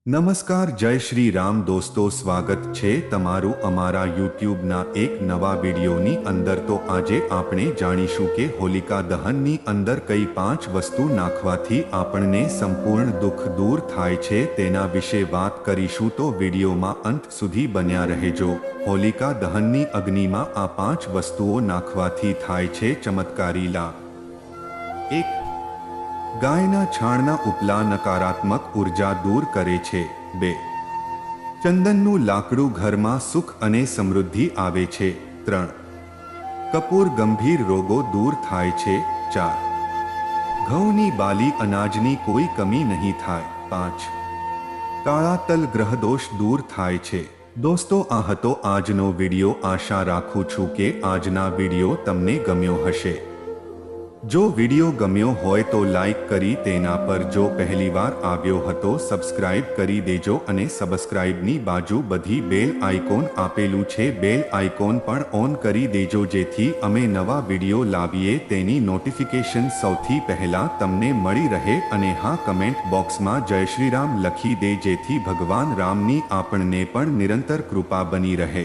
નમસ્કાર, જય શ્રી રામ દોસ્તો, સ્વાગત છે તમારું અમારા યુટ્યુબના એક નવા વિડીયોની અંદર। તો આજે આપણે જાણીશું કે હોલિકા દહનની અંદર કઈ 5 વસ્તુ નાખવાથી આપણને સંપૂર્ણ દુઃખ દૂર થાય છે તેના વિશે વાત કરીશું। તો વિડીયોમાં અંત સુધી બન્યા રહેજો। હોલિકા દહનની અગ્નિમાં આ 5 વસ્તુઓ નાખવાથી થાય છે ચમત્કારી લાભ। 1. ગાયના છાણના ઉપલા નકારાત્મક ઉર્જા દૂર કરે છે। 2. ચંદનનું લાકડું ઘરમાં સુખ અને સમૃદ્ધિ આવે છે। 3. કપૂર ગંભીર રોગો દૂર થાય છે। 4. ઘઉંની બાલી અનાજની કોઈ કમી નહીં થાય। 5. કાળા તલ ગ્રહદોષ દૂર થાય છે। દોસ્તો, આ હતો આજનો વિડીયો। આશા રાખું છું કે આજના વિડીયો તમને ગમ્યો હશે। જો વિડીયો ગમ્યો હોય તો લાઈક કરી તેના પર જો પહેલીવાર આવ્યો હતો સબસ્ક્રાઇબ કરી દેજો અને સબસ્ક્રાઇબની બાજુ બધી બેલ આઇકોન આપેલું છે બેલ આઇકોન પણ ઓન કરી દેજો જેથી અમે નવા વિડીયો લાવીએ તેની નોટિફિકેશન સૌથી પહેલા તમને મળી રહે। અને હા, કમેન્ટ બોક્સમાં જય શ્રી રામ લખી દે જેથી ભગવાન રામની આપણને પણ નિરંતર કૃપા બની રહે।